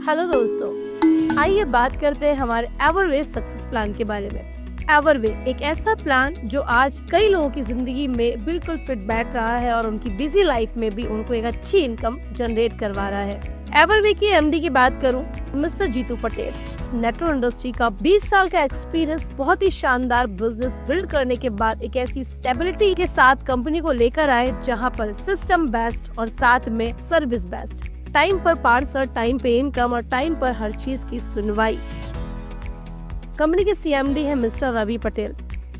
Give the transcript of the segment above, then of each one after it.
Hello दोस्तों, आइए बात करते हैं हमारे एवरवे सक्सेस प्लान के बारे में। एवरवे एक ऐसा प्लान जो आज कई लोगों की जिंदगी में बिल्कुल फिट बैठ रहा है और उनकी बिजी लाइफ में भी उनको एक अच्छी इनकम जनरेट करवा रहा है। एवरवे के एमडी की बात करूं, mister Jitu Patel, network industry का 20 साल का एक्सपीरियंस, बहुत ही शानदार बिजनेस बिल्ड करने के बाद एक ऐसी स्टेबिलिटी के साथ कंपनी को लेकर आए जहां पर सिस्टम बेस्ट और साथ में सर्विस बेस्ट, टाइम पर पार्सल, टाइम पे इनकम और टाइम पर हर चीज की सुनवाई। कंपनी के सीएमडी है मिस्टर रवि पटेल,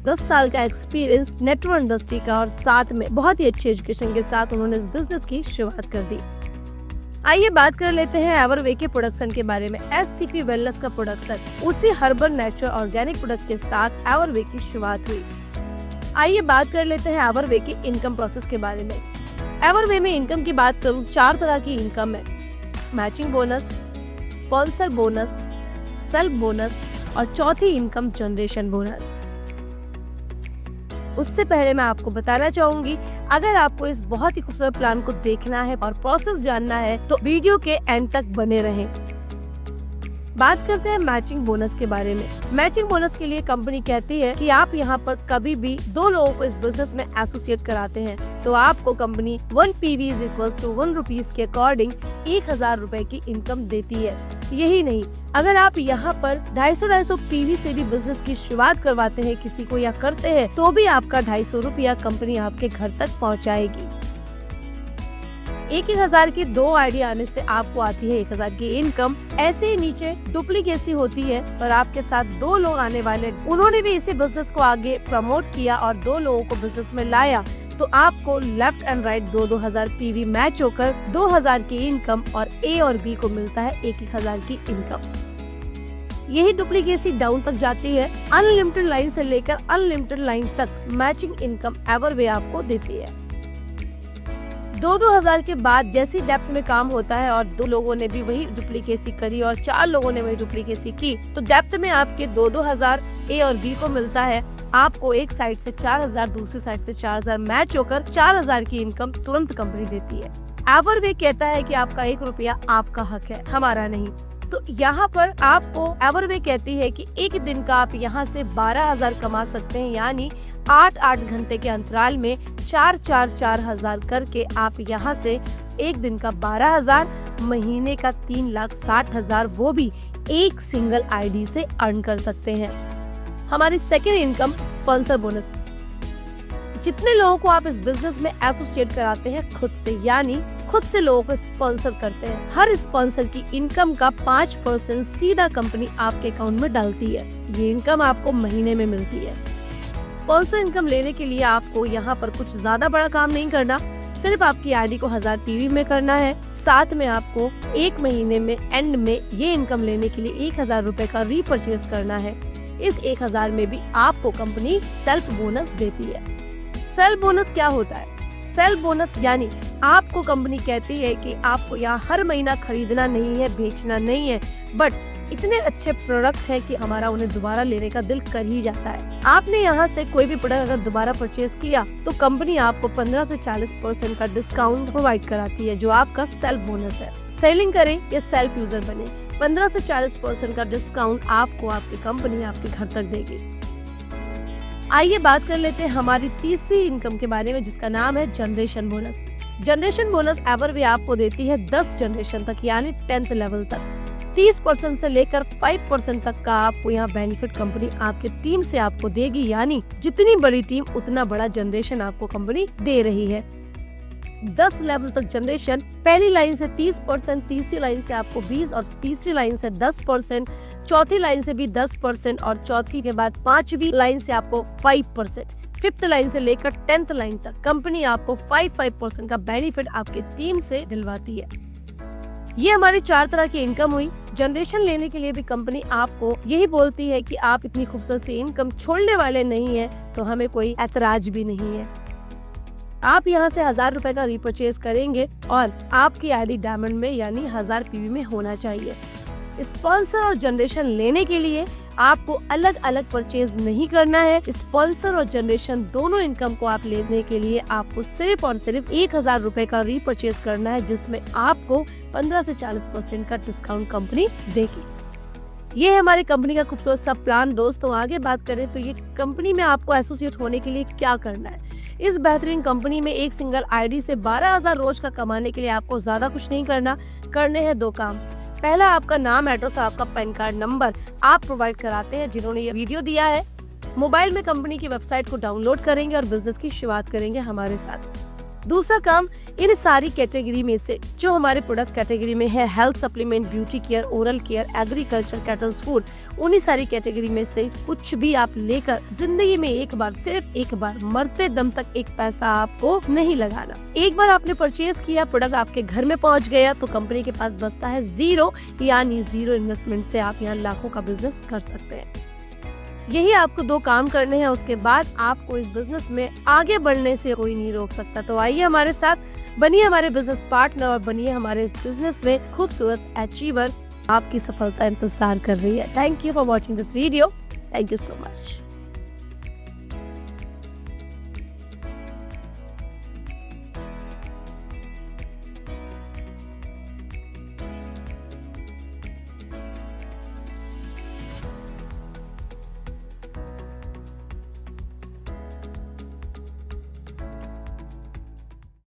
10 साल का एक्सपीरियंस नेटवर्क इंडस्ट्री का और साथ में बहुत ही अच्छी एजुकेशन के साथ उन्होंने इस बिजनेस की शुरुआत कर दी। आइए बात कर लेते हैं एवरवे के प्रोडक्शन के बारे में। एससीपी वेलनेस का प्रोडक्शन, उसी हर्बल नेचुरल ऑर्गेनिक प्रोडक्ट के साथ एवरवे की शुरुआत हुई। आइए बात कर लेते हैं एवरवे के इनकम प्रोसेस के बारे में। एवरवे में इनकम की बात करूं, 4 तरह की इनकम है: matching bonus, sponsor bonus, self bonus और चौथी इनकम जनरेशन बोनस। उससे पहले मैं आपको बताना चाहूंगी, अगर आपको इस बहुत ही खूबसूरत प्लान को देखना है और प्रोसेस जानना है तो वीडियो के एंड तक बने रहें। बात करते हैं मैचिंग बोनस के बारे में। मैचिंग बोनस के लिए कंपनी कहती है कि आप यहाँ पर कभी भी 2 लोगों को इस बिजनेस में एसोसिएट कराते हैं तो आपको कंपनी 1 PV = 1 रुपीज के अकॉर्डिंग 1000 रुपए की इनकम देती है। यही नहीं, अगर आप यहाँ पर 250 PV से भी बिजनेस की शुरुआत करवाते हैं किसी को या करते हैं तो भी आपका 250 रुपया कंपनी आपके घर तक पहुँचाएगी। 1000 की 2 आइडिया आने से आपको आती है 1000 की इनकम। ऐसे ही नीचे डुप्लीकेसी होती है और आपके साथ 2 लोग आने वाले, उन्होंने भी इसी बिजनेस को आगे प्रमोट किया और 2 लोगों को बिजनेस में लाया तो आपको left and right 2-2000 PV match होकर 2000 की इनकम और ए और बी को मिलता है 1000 की इनकम। यही डुप्लीकेसी डाउन तक जाती है। अनलिमिटेड लाइन से लेकर अनलिमिटेड लाइन तक मैचिंग इनकम एवरवे आपको देती है। 2-2000 के बाद जैसी डेप्थ में काम होता है और 2 लोगों ने भी वही डुप्लीकेसी करी और 4 लोगों ने वही डुप्लीकेसी की तो डेप्थ में आपके 2-2000 ए और बी को मिलता है। आपको एक साइड से 4000, दूसरी साइड से 4000 मैच होकर 4000 की इनकम तुरंत कंपनी देती है। एवरवे कहता है कि आपका 1 रुपया आपका हक है, हमारा नहीं। तो यहाँ पर आपको एवरवे कहती है कि एक दिन का आप यहाँ से 12000 कमा सकते हैं, यानी 8-8 घंटे के अंतराल में 4-4-4000 करके आप यहाँ से एक दिन का 12000, महीने का 3,60,000, वो भी एक सिंगल आईडी से अर्न कर सकते हैं। हमारी सेकेंड इनकम स्पॉन्सर बोनस। जितने लोगों को आप इस बिजनेस में एसोसिएट कराते हैं खुद से, यानी खुद से लोगों को स्पॉन्सर करते हैं, हर स्पॉन्सर की इनकम का 5% सीधा कंपनी आपके अकाउंट में डालती है। ये इनकम आपको महीने में मिलती है। स्पॉन्सर इनकम लेने के लिए आपको यहाँ पर कुछ ज्यादा बड़ा काम नहीं करना, सिर्फ आपकी आईडी को 1000 PV में करना है। साथ में आपको एक महीने में एंड में ये इनकम लेने के लिए 1000 रुपए का रीपरचेज करना है। इस 1000 में भी आपको कंपनी सेल्फ बोनस देती है। सेल्फ बोनस क्या होता है? सेल्फ बोनस यानी आपको कंपनी कहती है कि आपको यहाँ हर महीना खरीदना नहीं है, बेचना नहीं है, बट इतने अच्छे प्रोडक्ट है कि हमारा उन्हें दोबारा लेने का दिल कर ही जाता है। आपने यहाँ से कोई भी प्रोडक्ट अगर दोबारा परचेज किया तो कंपनी आपको 15 से 40% का डिस्काउंट प्रोवाइड कराती है, जो आपका सेल्फ बोनस है। सेलिंग करें या सेल्फ यूजर बने, 15 से 40% का डिस्काउंट आपको आपकी कंपनी आपके घर तक देगी। आइए बात कर लेते हैं हमारी तीसरी इनकम के बारे में, जिसका नाम है जनरेशन बोनस। जनरेशन बोनस एवरवे आपको देती है 10 जनरेशन तक, यानी 10th लेवल तक। 30% से लेकर 5% तक का आपको यहाँ बेनिफिट कंपनी आपके टीम से आपको देगी, यानी जितनी बड़ी टीम उतना बड़ा जनरेशन आपको कंपनी दे रही है। 10 लेवल तक जनरेशन, पहली लाइन से 30%, तीसरी लाइन से आपको 20% और तीसरी लाइन से 10%, चौथी लाइन से भी 10% और चौथी के बाद 5वीं लाइन से आपको 5%, 5th लाइन से लेकर 10th लाइन तक कंपनी आपको 5% का बेनिफिट आपके टीम से दिलवाती है। ये हमारी 4 तरह की इनकम हुई। जनरेशन लेने के लिए भी कंपनी आपको यही बोलती है कि आप इतनी खूबसूरत सी इनकम छोड़ने वाले नहीं है तो हमें कोई ऐतराज भी नहीं है। आप यहाँ से 1000 रुपए का रीपरचेज करेंगे और आपकी आईडी डायमंड में यानी 1000 PV में होना चाहिए। स्पॉन्सर और जनरेशन लेने के लिए आपको अलग अलग परचेज नहीं करना है। स्पॉन्सर और जनरेशन दोनों इनकम को आप लेने के लिए आपको सिर्फ और सिर्फ 1000 रुपए का रीपरचेज करना है, जिसमें आपको 15 से 40% का डिस्काउंट कंपनी देगी। ये है हमारी कंपनी का खूबसूरत सा प्लान। दोस्तों आगे बात करें तो ये कंपनी में आपको एसोसिएट होने के लिए क्या करना है। इस बेहतरीन कंपनी में एक सिंगल आईडी से 12,000 रोज का कमाने के लिए आपको ज्यादा कुछ नहीं करने हैं 2 काम। पहला, आपका नाम, एड्रेस और आपका पैन कार्ड नंबर आप प्रोवाइड कराते हैं जिन्होंने ये वीडियो दिया है। मोबाइल में कंपनी की वेबसाइट को डाउनलोड करेंगे और बिजनेस की शुरुआत करेंगे हमारे साथ। दूसरा काम, इन सारी कैटेगरी में से जो हमारे प्रोडक्ट कैटेगरी में है, health supplement, beauty care, oral care, agriculture, kettles food, उन्हीं सारी कैटेगरी में से कुछ भी आप लेकर जिंदगी में एक बार, सिर्फ एक बार, मरते दम तक एक पैसा आपको नहीं लगाना। एक बार आपने परचेज किया, प्रोडक्ट आपके घर में पहुंच गया तो कंपनी के पास बचता है 0, यानी 0 इन्वेस्टमेंट से आप यहाँ लाखों का बिजनेस कर सकते हैं। यही आपको 2 काम करने हैं, उसके बाद आपको इस बिजनेस में आगे बढ़ने से कोई नहीं रोक सकता। तो आइए हमारे साथ, बनिए हमारे बिजनेस पार्टनर और बनिए हमारे इस बिजनेस में खूबसूरत अचीवर। आपकी सफलता इंतजार कर रही है। Thank you for watching this video. Thank you so much.